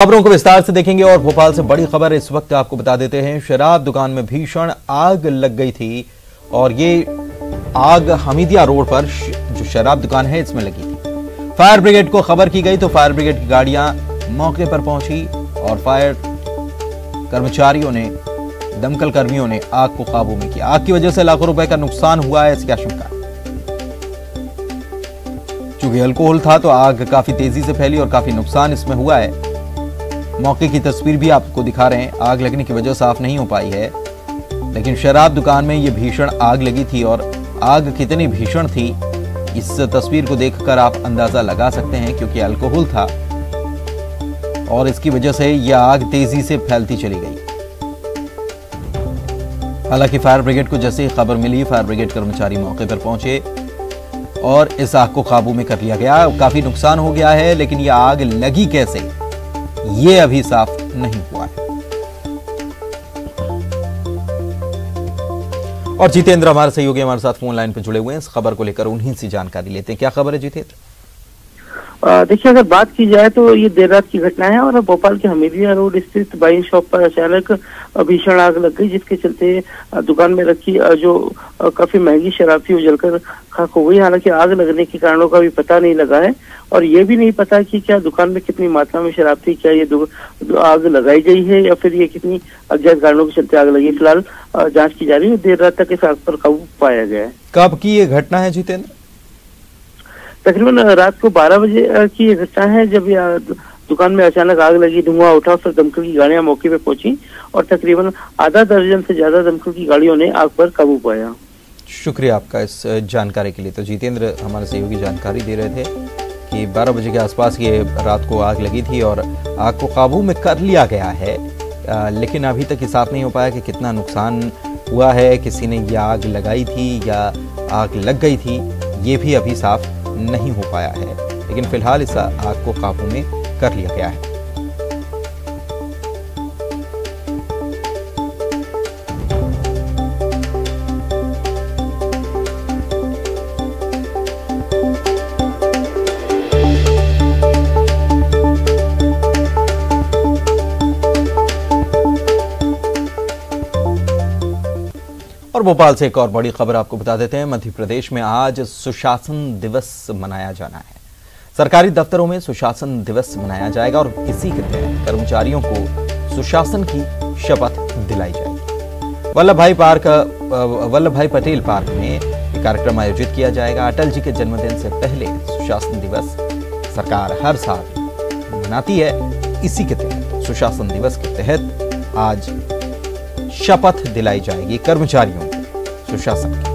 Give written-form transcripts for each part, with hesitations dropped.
खबरों को विस्तार से देखेंगे और भोपाल से बड़ी खबर इस वक्त आपको बता देते हैं। शराब दुकान में भीषण आग लग गई थी और ये आग हमीदिया रोड पर जो शराब दुकान है इसमें लगी थी। फायर ब्रिगेड को खबर की गई तो फायर ब्रिगेड की गाड़ियां मौके पर पहुंची और फायर कर्मचारियों ने, दमकल कर्मियों ने आग को काबू में किया। आग की वजह से लाखों रुपए का नुकसान हुआ है, इसकी आशंका। चूंकि अल्कोहल था तो आग काफी तेजी से फैली और काफी नुकसान इसमें हुआ है। मौके की तस्वीर भी आपको दिखा रहे हैं। आग लगने की वजह साफ नहीं हो पाई है, लेकिन शराब दुकान में यह भीषण आग लगी थी और आग कितनी भीषण थी इस तस्वीर को देखकर आप अंदाजा लगा सकते हैं, क्योंकि अल्कोहल था और इसकी वजह से यह आग तेजी से फैलती चली गई। हालांकि फायर ब्रिगेड को जैसे ही खबर मिली, फायर ब्रिगेड कर्मचारी मौके पर पहुंचे और इस आग को काबू में कर लिया गया। काफी नुकसान हो गया है, लेकिन यह आग लगी कैसे ये अभी साफ नहीं हुआ है। और जितेंद्र हमारे सहयोगी हमारे साथ फोन लाइन पर जुड़े हुए हैं। इस खबर को लेकर उन्हीं से जानकारी लेते हैं। क्या खबर है जितेंद्र? देखिए, अगर बात की जाए तो ये देर रात की घटना है और भोपाल के हमीदिया रोड स्थित वाइन शॉप पर अचानक भीषण आग लग गई, जिसके चलते दुकान में रखी जो काफी महंगी शराब थी वो जलकर खाक हो गई। हालांकि आग लगने के कारणों का भी पता नहीं लगा है और ये भी नहीं पता कि क्या दुकान में कितनी मात्रा में शराब थी, क्या ये आग लगाई गई है या फिर ये कितनी अज्ञात कारणों के चलते आग लगी। फिलहाल जांच की जा रही है। देर रात तक इस आग पर काबू पाया गया है। कब की ये घटना है जितेंद्र? तकरीबन रात को 12 बजे की ये घटना है, जब दुकान में अचानक आग लगी, धुआं उठा, फिर दमकल की गाड़ियां मौके पे पहुंची और तकरीबन आधा दर्जन से ज्यादा दमकल की गाड़ियों ने आग पर काबू पाया। शुक्रिया आपका इस जानकारी के लिए। तो जितेंद्र हमारे सहयोगी जानकारी दे रहे थे कि 12 बजे के आसपास ये रात को आग लगी थी और आग को काबू में कर लिया गया है, लेकिन अभी तक ये साफ नहीं हो पाया कि कितना नुकसान हुआ है, किसी ने ये आग लगाई थी या आग लग गई थी, ये भी अभी साफ नहीं हो पाया है। लेकिन फिलहाल इस आग को काबू में कर लिया गया है। और भोपाल से एक और बड़ी खबर आपको बता देते हैं। मध्य प्रदेश में आज सुशासन दिवस मनाया जाना है। सरकारी दफ्तरों में सुशासन दिवस मनाया जाएगा और इसी के तहत कर्मचारियों को सुशासन की शपथ दिलाई जाएगी। वल्लभ भाई पटेल पार्क में यह कार्यक्रम आयोजित किया जाएगा। अटल जी के जन्मदिन से पहले सुशासन दिवस सरकार हर साल मनाती है। इसी के तहत सुशासन दिवस के तहत आज शपथ दिलाई जाएगी कर्मचारियों को सुशासन की।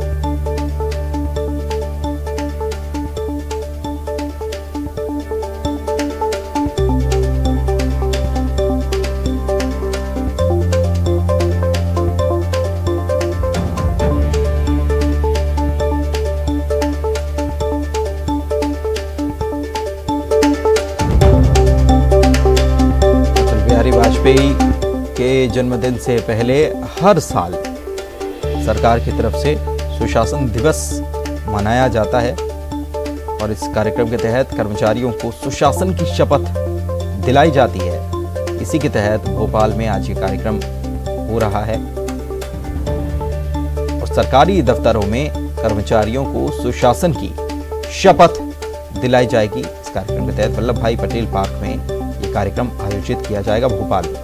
अटल बिहारी वाजपेयी के जन्मदिन से पहले हर साल सरकार की तरफ से सुशासन दिवस मनाया जाता है और इस कार्यक्रम के तहत कर्मचारियों को सुशासन की शपथ दिलाई जाती है। इसी के तहत भोपाल में आज ये कार्यक्रम हो रहा है और सरकारी दफ्तरों में कर्मचारियों को सुशासन की शपथ दिलाई जाएगी। इस कार्यक्रम के तहत वल्लभ भाई पटेल पार्क में ये कार्यक्रम आयोजित किया जाएगा भोपाल में।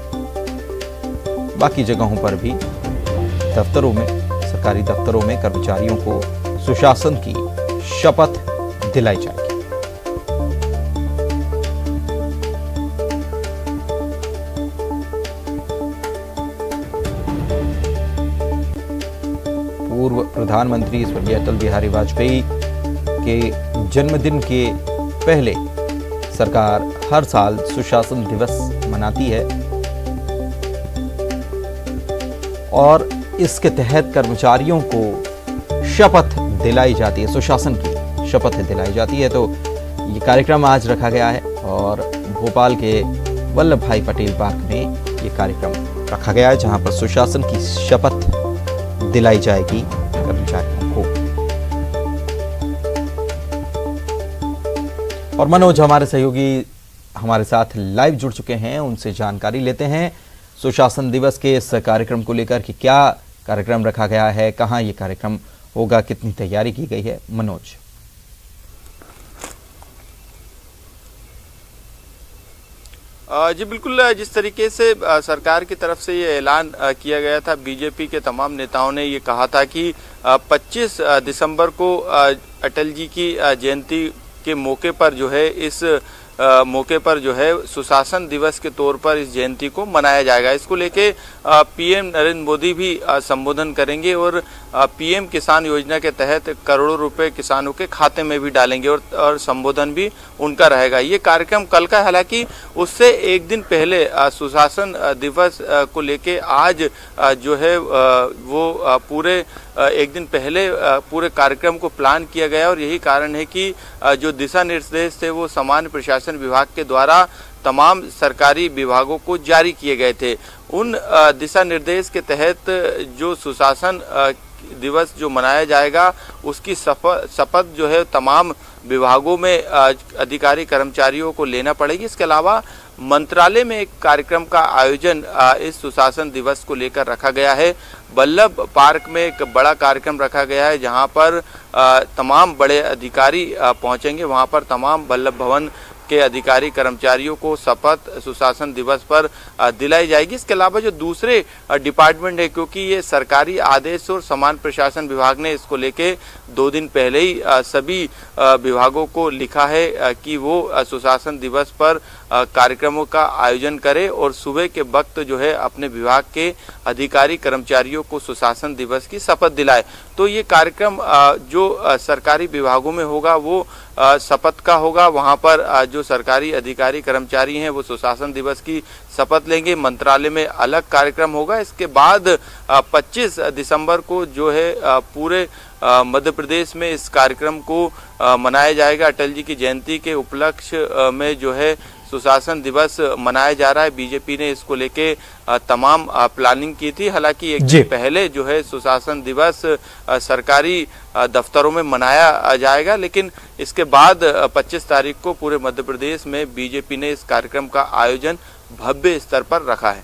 बाकी जगहों पर भी दफ्तरों में, सरकारी दफ्तरों में कर्मचारियों को सुशासन की शपथ दिलाई जाएगी। पूर्व प्रधानमंत्री स्वर्गीय अटल बिहारी वाजपेयी के जन्मदिन के पहले सरकार हर साल सुशासन दिवस मनाती है और इसके तहत कर्मचारियों को शपथ दिलाई जाती है, सुशासन की शपथ दिलाई जाती है। तो ये कार्यक्रम आज रखा गया है और भोपाल के वल्लभ भाई पटेल पार्क में ये कार्यक्रम रखा गया है, जहां पर सुशासन की शपथ दिलाई जाएगी कर्मचारियों को। और मनोज हमारे सहयोगी हमारे साथ लाइव जुड़ चुके हैं, उनसे जानकारी लेते हैं सुशासन दिवस के इस कार्यक्रम को लेकर कि क्या कार्यक्रम रखा गया है, कहां ये कार्यक्रम होगा, कितनी तैयारी की गई है। मनोज। जी बिल्कुल, जिस तरीके से सरकार की तरफ से ये ऐलान किया गया था, बीजेपी के तमाम नेताओं ने ये कहा था कि 25 दिसंबर को अटल जी की जयंती के मौके पर जो है सुशासन दिवस के तौर पर इस जयंती को मनाया जाएगा। इसको लेके पीएम नरेंद्र मोदी भी संबोधन करेंगे और पीएम किसान योजना के तहत करोड़ों रुपए किसानों के खाते में भी डालेंगे और संबोधन भी उनका रहेगा। ये कार्यक्रम कल का, हालांकि उससे एक दिन पहले सुशासन दिवस को लेके आज जो है वो पूरे एक दिन पहले पूरे कार्यक्रम को प्लान किया गया और यही कारण है कि जो दिशा निर्देश थे वो सामान्य प्रशासन विभाग के द्वारा तमाम सरकारी विभागों को जारी किए गए थे। उन दिशा निर्देश के तहत जो सुशासन दिवस जो मनाया जाएगा उसकी शपथ जो है तमाम विभागों में अधिकारी कर्मचारियों को लेना पड़ेगी। इसके अलावा मंत्रालय में एक कार्यक्रम का आयोजन इस सुशासन दिवस को लेकर रखा गया है। वल्लभ पार्क में एक बड़ा कार्यक्रम रखा गया है जहां पर तमाम बड़े अधिकारी पहुंचेंगे। वहां पर तमाम वल्लभ भवन के अधिकारी कर्मचारियों को शपथ सुशासन दिवस पर दिलाई जाएगी। इसके अलावा जो दूसरे डिपार्टमेंट है, क्योंकि ये सरकारी आदेश और सामान्य प्रशासन विभाग ने इसको लेके 2 दिन पहले ही सभी विभागों को लिखा है कि वो सुशासन दिवस पर कार्यक्रमों का आयोजन करे और सुबह के वक्त जो है अपने विभाग के अधिकारी कर्मचारियों को सुशासन दिवस की शपथ दिलाए। तो ये कार्यक्रम जो सरकारी विभागों में होगा वो शपथ का होगा। वहां पर जो सरकारी अधिकारी कर्मचारी हैं वो सुशासन दिवस की शपथ लेंगे। मंत्रालय में अलग कार्यक्रम होगा। इसके बाद 25 दिसंबर को जो है पूरे मध्य प्रदेश में इस कार्यक्रम को मनाया जाएगा। अटल जी की जयंती के उपलक्ष्य में जो है सुशासन दिवस मनाया जा रहा है। बीजेपी ने इसको लेके तमाम प्लानिंग की थी। हालांकि एक दिन पहले जो है सुशासन दिवस सरकारी दफ्तरों में मनाया जाएगा, लेकिन इसके बाद 25 तारीख को पूरे मध्य प्रदेश में बीजेपी ने इस कार्यक्रम का आयोजन भव्य स्तर पर रखा है।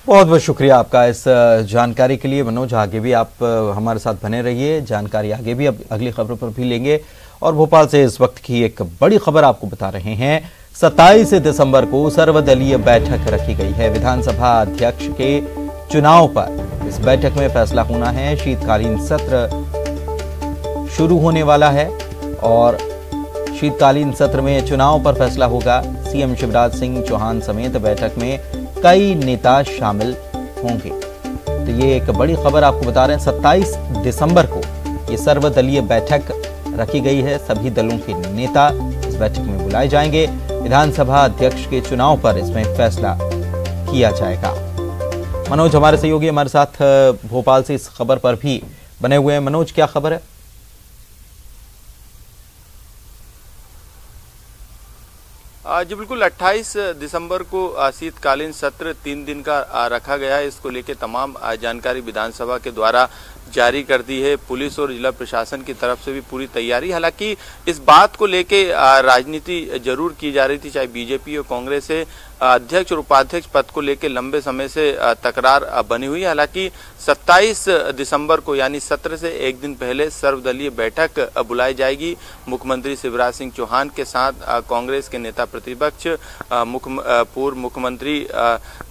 बहुत बहुत शुक्रिया आपका इस जानकारी के लिए मनोज। आगे भी आप हमारे साथ बने रहिए, जानकारी आगे भी अब अगली खबर पर भी लेंगे। और भोपाल से इस वक्त की एक बड़ी खबर आपको बता रहे हैं। 27 दिसंबर को सर्वदलीय बैठक रखी गई है विधानसभा अध्यक्ष के चुनाव पर। इस बैठक में फैसला होना है। शीतकालीन सत्र शुरू होने वाला है और शीतकालीन सत्र में चुनाव पर फैसला होगा। सीएम शिवराज सिंह चौहान समेत बैठक में कई नेता शामिल होंगे। तो ये एक बड़ी खबर आपको बता रहे हैं। 27 दिसंबर को ये सर्वदलीय बैठक रखी गई है। सभी दलों के नेता इस बैठक में बुलाए जाएंगे। विधानसभा अध्यक्ष के चुनाव पर इसमें फैसला किया जाएगा। मनोज हमारे सहयोगी हमारे साथ भोपाल से इस खबर पर भी बने हुए हैं। मनोज, क्या खबर है? जी बिल्कुल, 28 दिसंबर को शीतकालीन सत्र 3 दिन का रखा गया है। इसको लेके तमाम जानकारी विधानसभा के द्वारा जारी कर दी है। पुलिस और जिला प्रशासन की तरफ से भी पूरी तैयारी। हालांकि इस बात को लेके राजनीति जरूर की जा रही थी, चाहे बीजेपी और कांग्रेस से अध्यक्ष और उपाध्यक्ष पद को लेकर लंबे समय से तकरार बनी हुई। हालांकि 27 दिसंबर को यानी सत्र से एक दिन पहले सर्वदलीय बैठक बुलाई जाएगी। मुख्यमंत्री शिवराज सिंह चौहान के साथ कांग्रेस के नेता प्रतिपक्ष पूर्व मुख्यमंत्री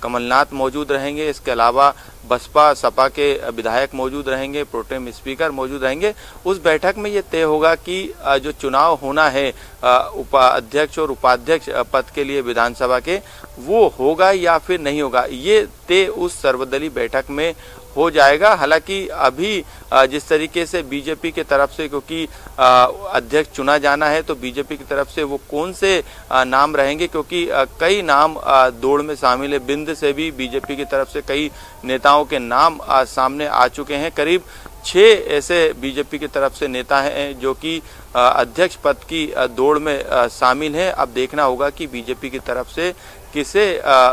कमलनाथ मौजूद रहेंगे। इसके अलावा बसपा सपा के विधायक मौजूद रहेंगे, प्रोटेम स्पीकर मौजूद रहेंगे। उस बैठक में ये तय होगा कि जो चुनाव होना है अध्यक्ष और उपाध्यक्ष पद के लिए विधानसभा के, वो होगा या फिर नहीं होगा। ये तय उस सर्वदलीय बैठक में हो जाएगा। हालांकि अभी जिस तरीके से बीजेपी की तरफ से, क्योंकि अध्यक्ष चुना जाना है, तो बीजेपी की तरफ से वो कौन से नाम रहेंगे, क्योंकि कई नाम दौड़ में शामिल है। बिंद से भी बीजेपी की तरफ से कई नेताओं के नाम सामने आ चुके हैं। करीब 6 ऐसे बीजेपी की तरफ से नेता हैं जो कि अध्यक्ष पद की दौड़ में शामिल हैं। अब देखना होगा कि बीजेपी की तरफ से किसे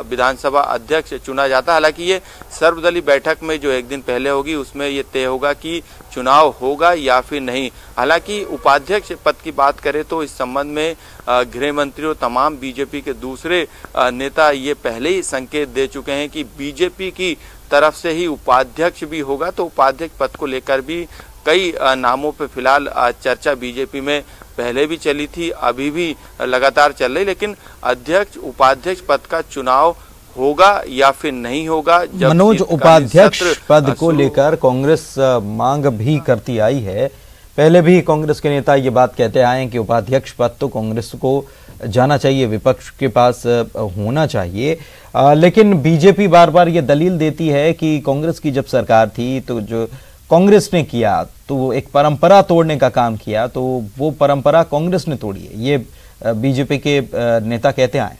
विधानसभा अध्यक्ष चुना जाता है। हालांकि ये सर्वदलीय बैठक में जो एक दिन पहले होगी उसमें ये तय होगा कि चुनाव होगा या फिर नहीं। हालांकि उपाध्यक्ष पद की बात करें तो इस संबंध में गृह मंत्री और तमाम बीजेपी के दूसरे नेता ये पहले ही संकेत दे चुके हैं कि बीजेपी की तरफ से ही उपाध्यक्ष भी होगा। तो उपाध्यक्ष पद को लेकर भी कई नामों पे फिलहाल चर्चा बीजेपी में पहले भी चली थी, अभी भी लगातार चल रही, लेकिन अध्यक्ष उपाध्यक्ष पद का चुनाव होगा या फिर नहीं होगा। मनोज, उपाध्यक्ष पद को लेकर कांग्रेस मांग भी करती आई है। पहले भी कांग्रेस के नेता ये बात कहते आए हैं कि उपाध्यक्ष पद तो कांग्रेस को जाना चाहिए, विपक्ष के पास होना चाहिए, लेकिन बीजेपी बार बार ये दलील देती है कि कांग्रेस की जब सरकार थी तो जो कांग्रेस ने किया तो एक परंपरा तोड़ने का काम किया, तो वो परंपरा कांग्रेस ने तोड़ी है, ये बीजेपी के नेता कहते आए।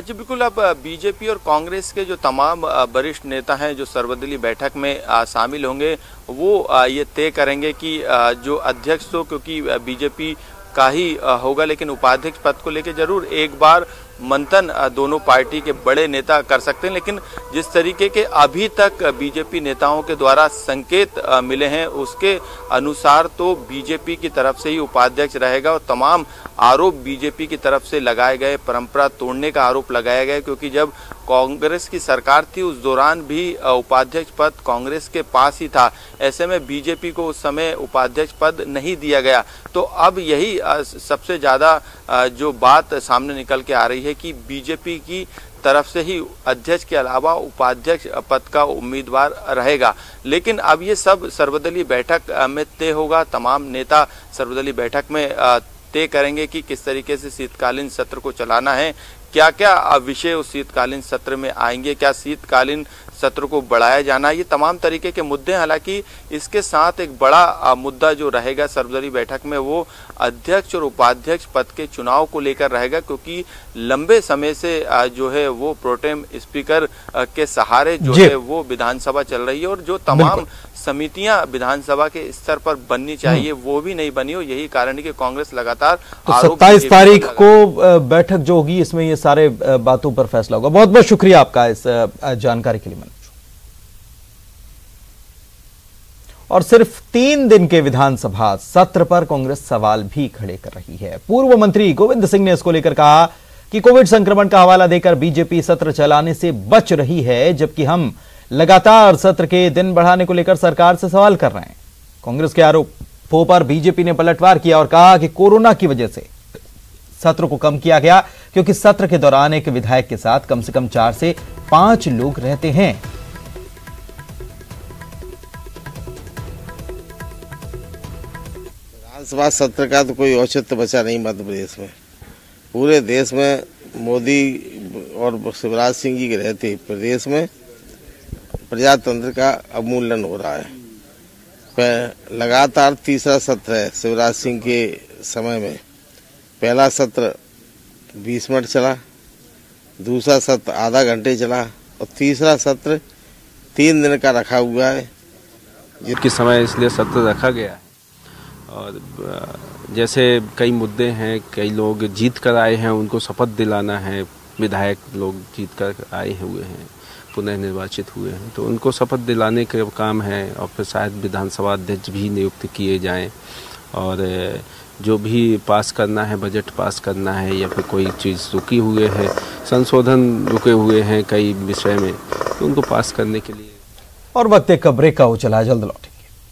जी बिल्कुल, अब बीजेपी और कांग्रेस के जो तमाम वरिष्ठ नेता हैं जो सर्वदलीय बैठक में शामिल होंगे वो ये तय करेंगे कि जो अध्यक्ष तो क्योंकि बीजेपी का ही होगा, लेकिन उपाध्यक्ष पद को लेकर जरूर एक बार मंथन दोनों पार्टी के बड़े नेता कर सकते हैं। लेकिन जिस तरीके के अभी तक बीजेपी नेताओं के द्वारा संकेत मिले हैं उसके अनुसार तो बीजेपी की तरफ से ही उपाध्यक्ष रहेगा और तमाम आरोप बीजेपी की तरफ से लगाए गए, परंपरा तोड़ने का आरोप लगाया गया, क्योंकि जब कांग्रेस की सरकार थी उस दौरान भी उपाध्यक्ष पद कांग्रेस के पास ही था। ऐसे में बीजेपी को उस समय उपाध्यक्ष पद नहीं दिया गया। तो अब यही सबसे ज्यादा जो बात सामने निकल के आ रही है कि बीजेपी की तरफ से ही अध्यक्ष के अलावा उपाध्यक्ष पद का उम्मीदवार रहेगा। लेकिन अब ये सब सर्वदलीय बैठक में तय होगा। तमाम नेता सर्वदलीय बैठक में तय करेंगे कि किस तरीके से शीतकालीन सत्र को चलाना है, क्या क्या विषय उस शीतकालीन सत्र में आएंगे, क्या शीतकालीन सत्र को बढ़ाया जाना, ये तमाम तरीके के मुद्दे। हालांकि इसके साथ एक बड़ा मुद्दा जो रहेगा सर्वदलीय बैठक में वो अध्यक्ष और उपाध्यक्ष पद के चुनाव को लेकर रहेगा, क्योंकि लंबे समय से जो है वो प्रोटेम स्पीकर के सहारे जो है वो विधानसभा चल रही है और जो तमाम समितियां विधानसभा के स्तर पर बननी चाहिए वो भी नहीं बनी हो। यही कारण है कि कांग्रेस लगातार तो 27 तारीख को बैठक जो होगी इसमें ये सारे बातों पर फैसला होगा। बहुत बहुत शुक्रिया आपका इस जानकारी के लिए मनोज। और सिर्फ 3 दिन के विधानसभा सत्र पर कांग्रेस सवाल भी खड़े कर रही है। पूर्व मंत्री गोविंद सिंह ने इसको लेकर कहा कि कोविड संक्रमण का हवाला देकर बीजेपी सत्र चलाने से बच रही है, जबकि हम लगातार सत्र के दिन बढ़ाने को लेकर सरकार से सवाल कर रहे हैं। कांग्रेस के आरोपों पर बीजेपी ने पलटवार किया और कहा कि कोरोना की वजह से सत्र को कम किया गया, क्योंकि सत्र के दौरान एक विधायक के साथ कम से कम 4 से 5 लोग रहते हैं। विधानसभा सत्र का तो कोई औचित्य बचा नहीं मध्य प्रदेश में। पूरे देश में मोदी और शिवराज सिंह जी के रहते प्रदेश में प्रजातंत्र का अवमूल्यन हो रहा है। लगातार तीसरा सत्र है शिवराज सिंह के समय में। पहला सत्र 20 मिनट चला, दूसरा सत्र आधा घंटे चला और तीसरा सत्र 3 दिन का रखा हुआ है। जिसके समय इसलिए सत्र रखा गया है और जैसे कई मुद्दे हैं, कई लोग जीत कर आए हैं, उनको शपथ दिलाना है। विधायक लोग जीत कर आए हुए हैं, पुनः निर्वाचित हुए हैं, तो उनको शपथ दिलाने का काम है और फिर शायद विधानसभा अध्यक्ष भी नियुक्त किए जाएं और जो भी पास करना है, बजट पास करना है या फिर कोई चीज़ रुकी हुए है, संशोधन रुके हुए हैं कई विषय में, तो उनको पास करने के लिए। और वक्त एक ब्रेक का हो चला, जल्द लौटेंगे।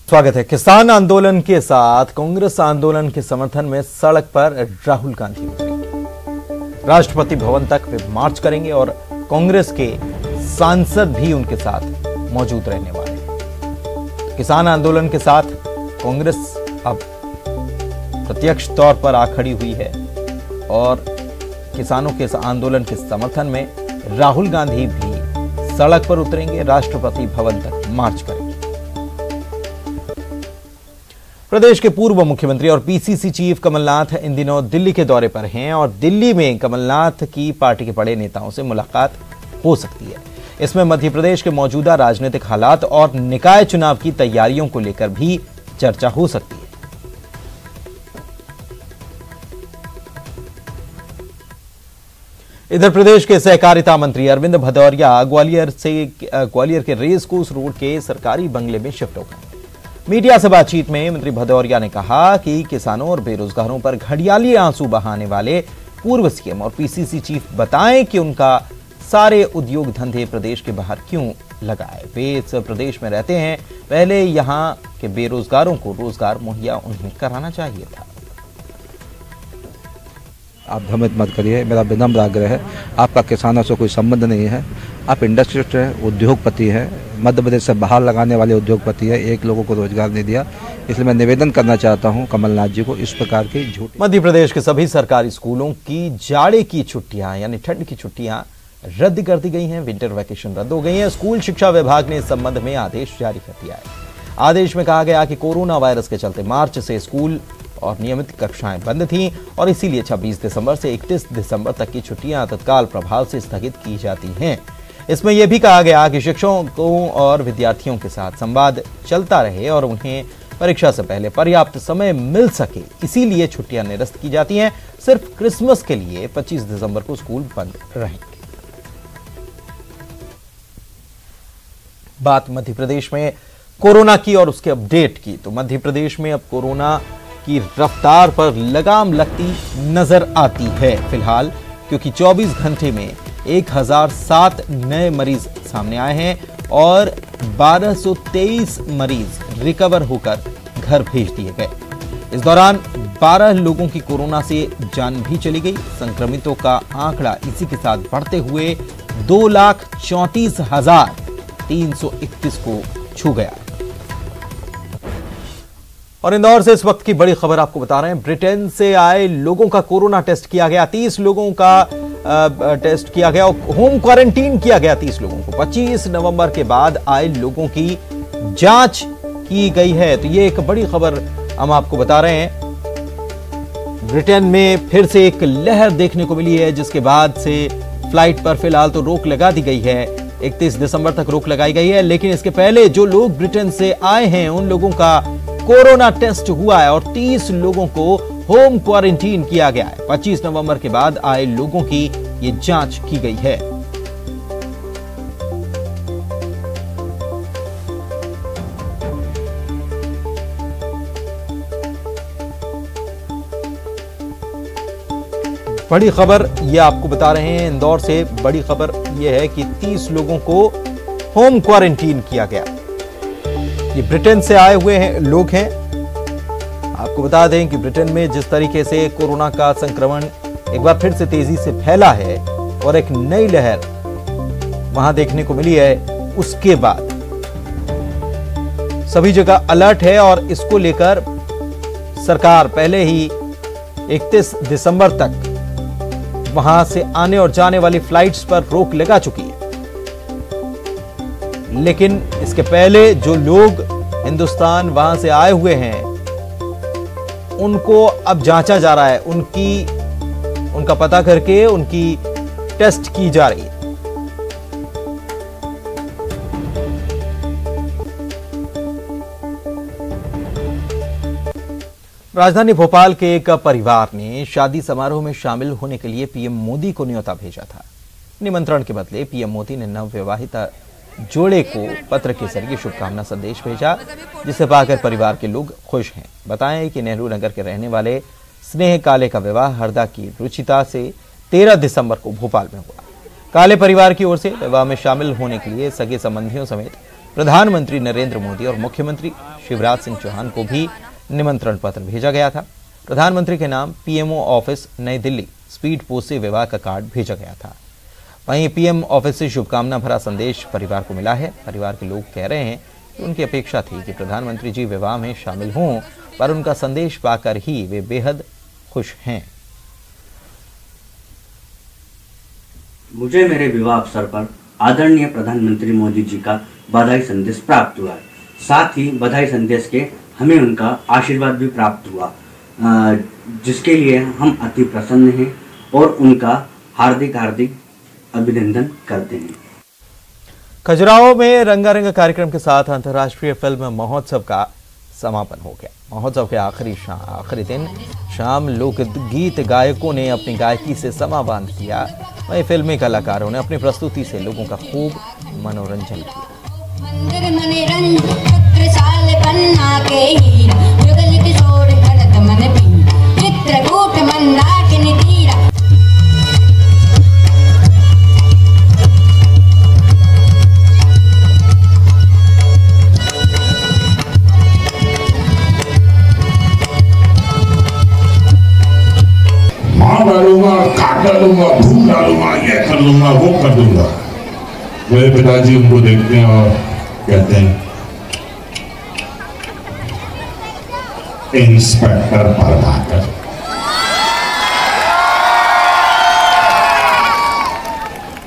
स्वागत है। किसान आंदोलन के साथ कांग्रेस आंदोलन के समर्थन में सड़क पर राहुल गांधी उतरेंगे। राष्ट्रपति भवन तक वे मार्च करेंगे और कांग्रेस के सांसद भी उनके साथ मौजूद रहने वाले हैं। किसान आंदोलन के साथ कांग्रेस अब प्रत्यक्ष तौर पर आ खड़ी हुई है और किसानों के आंदोलन के समर्थन में राहुल गांधी भी सड़क पर उतरेंगे, राष्ट्रपति भवन तक मार्च करेंगे। प्रदेश के पूर्व मुख्यमंत्री और पीसीसी चीफ कमलनाथ इन दिनों दिल्ली के दौरे पर हैं और दिल्ली में कमलनाथ की पार्टी के बड़े नेताओं से मुलाकात हो सकती है। इसमें मध्य प्रदेश के मौजूदा राजनीतिक हालात और निकाय चुनाव की तैयारियों को लेकर भी चर्चा हो सकती है। इधर प्रदेश के सहकारिता मंत्री अरविंद भदौरिया ग्वालियर के रेस कोर्स रोड के सरकारी बंगले में शिफ्ट हो गए। मीडिया से बातचीत में मंत्री भदौरिया ने कहा कि किसानों और बेरोजगारों पर घड़ियाली आंसू बहाने वाले पूर्व सीएम और पीसीसी चीफ बताएं कि उनका सारे उद्योग धंधे प्रदेश के बाहर क्यों लगाए। वे इस प्रदेश में रहते हैं, पहले यहां के बेरोजगारों को रोजगार मुहैया उन्हें कराना चाहिए था। आप भ्रमित मत करिए, मेरा विनम्र आग्रह है, आपका किसानों से कोई संबंध नहीं है। आप इंडस्ट्रिस्ट हैं, उद्योगपति हैं, मध्य प्रदेश से बाहर लगाने वाले उद्योगपति है, एक लोगों को रोजगार नहीं दिया। इसलिए मैं निवेदन करना चाहता हूं कमलनाथ जी को इस प्रकार की झूठ। मध्य प्रदेश के सभी सरकारी स्कूलों की जाड़े की छुट्टियां यानी ठंड की छुट्टियां रद्द कर दी गई हैं। विंटर वैकेशन रद्द हो गई है। स्कूल शिक्षा विभाग ने इस संबंध में आदेश जारी कर दिया है। आदेश में कहा गया कि कोरोना वायरस के चलते मार्च से स्कूल और नियमित कक्षाएं बंद थीं और इसीलिए 26 दिसंबर से 31 दिसंबर तक की छुट्टियां तत्काल प्रभाव से स्थगित की जाती हैं। इसमें यह भी कहा गया कि शिक्षकों और विद्यार्थियों के साथ संवाद चलता रहे और उन्हें परीक्षा से पहले पर्याप्त समय मिल सके, इसीलिए छुट्टियां निरस्त की जाती हैं। सिर्फ क्रिसमस के लिए 25 दिसंबर को स्कूल बंद रहेंगे। बात मध्य प्रदेश में कोरोना की और उसके अपडेट की, तो मध्य प्रदेश में अब कोरोना की रफ्तार पर लगाम लगती नजर आती है फिलहाल, क्योंकि 24 घंटे में 1007 नए मरीज सामने आए हैं और 1223 मरीज रिकवर होकर घर भेज दिए गए। इस दौरान 12 लोगों की कोरोना से जान भी चली गई। संक्रमितों का आंकड़ा इसी के साथ बढ़ते हुए 2,34,331 को छू गया। और इंदौर से इस वक्त की बड़ी खबर आपको बता रहे हैं। ब्रिटेन से आए लोगों का कोरोना टेस्ट किया गया। 30 लोगों का टेस्ट किया गया और होम क्वारंटीन किया गया 30 लोगों को। 25 नवंबर के बाद आए लोगों की जांच की गई है। तो ये एक बड़ी खबर हम आपको बता रहे हैं। ब्रिटेन में फिर से एक लहर देखने को मिली है, जिसके बाद से फ्लाइट पर फिलहाल तो रोक लगा दी गई है। 31 दिसंबर तक रोक लगाई गई है, लेकिन इसके पहले जो लोग ब्रिटेन से आए हैं उन लोगों का कोरोना टेस्ट हुआ है और 30 लोगों को होम क्वारंटीन किया गया है। 25 नवंबर के बाद आए लोगों की ये जांच की गई है। बड़ी खबर ये आपको बता रहे हैं इंदौर से। बड़ी खबर ये है कि 30 लोगों को होम क्वारंटीन किया गया। ये ब्रिटेन से आए हुए लोग हैं। आपको बता दें कि ब्रिटेन में जिस तरीके से कोरोना का संक्रमण एक बार फिर से तेजी से फैला है और एक नई लहर वहां देखने को मिली है, उसके बाद सभी जगह अलर्ट है और इसको लेकर सरकार पहले ही 31 दिसंबर तक वहां से आने और जाने वाली फ्लाइट्स पर रोक लगा चुकी है। लेकिन इसके पहले जो लोग हिंदुस्तान वहां से आए हुए हैं उनको अब जांचा जा रहा है। उनका पता करके उनकी टेस्ट की जा रही है। राजधानी भोपाल के एक परिवार ने शादी समारोह में शामिल होने के लिए पीएम मोदी को न्योता भेजा था। निमंत्रण के बदले पीएम मोदी ने नवविवाहित जोड़े को पत्र के जरिए शुभकामना संदेश भेजा, जिसे पाकर परिवार के लोग खुश हैं। बताएं कि नेहरू नगर के रहने वाले स्नेह काले का विवाह हरदा की रुचिता से 13 दिसंबर को भोपाल में हुआ। काले परिवार की ओर से विवाह में शामिल होने के लिए सगे संबंधियों समेत प्रधानमंत्री नरेंद्र मोदी और मुख्यमंत्री शिवराज सिंह चौहान को भी निमंत्रण पत्र भेजा गया था। प्रधानमंत्री के नाम पीएमओ ऑफिस नई दिल्ली स्पीड पोस्ट से विवाह का कार्ड भेजा गया था। वहीं पीएम ऑफिस से शुभकामना भरा संदेश परिवार को मिला है। परिवार के लोग कह रहे हैं कि उनकी अपेक्षा थी कि प्रधानमंत्री जी विवाह में शामिल हों, पर उनका संदेश पाकर ही वे बेहद खुश हैं। मुझे मेरे विवाह अवसर पर आदरणीय प्रधानमंत्री मोदी जी का बधाई संदेश प्राप्त हुआ। साथ ही बधाई संदेश के हमें उनका आशीर्वाद भी प्राप्त हुआ, जिसके लिए हम अति प्रसन्न हैं और उनका हार्दिक अभिनंदन करते हैं। खजुराहो में रंगारंग कार्यक्रम के साथ अंतर्राष्ट्रीय फिल्म महोत्सव का समापन हो गया। महोत्सव के आखिरी दिन शाम लोकगीत गायकों ने अपनी गायकी से समा बांध दिया, वहीं फिल्मी कलाकारों ने अपनी प्रस्तुति से लोगों का खूब मनोरंजन किया। डालूंगा, काट डालूंगा, भून डालूंगा, ये कर लूंगा, वो कर दूंगा। मेरे पिताजी उनको देखते हैं और कहते हैं, इंस्पेक्टर प्रभाकर।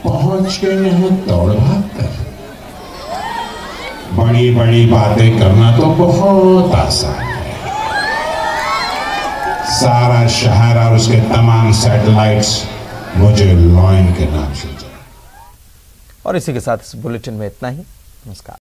पहुंच के यहाँ दौड़ भाग कर। बड़ी बड़ी बातें करना तो बहुत आसान है। सारा शहर और उसके तमाम सैटेलाइट्स मुझे लॉयन के नाम से। और इसी के साथ इस बुलेटिन में इतना ही। नमस्कार।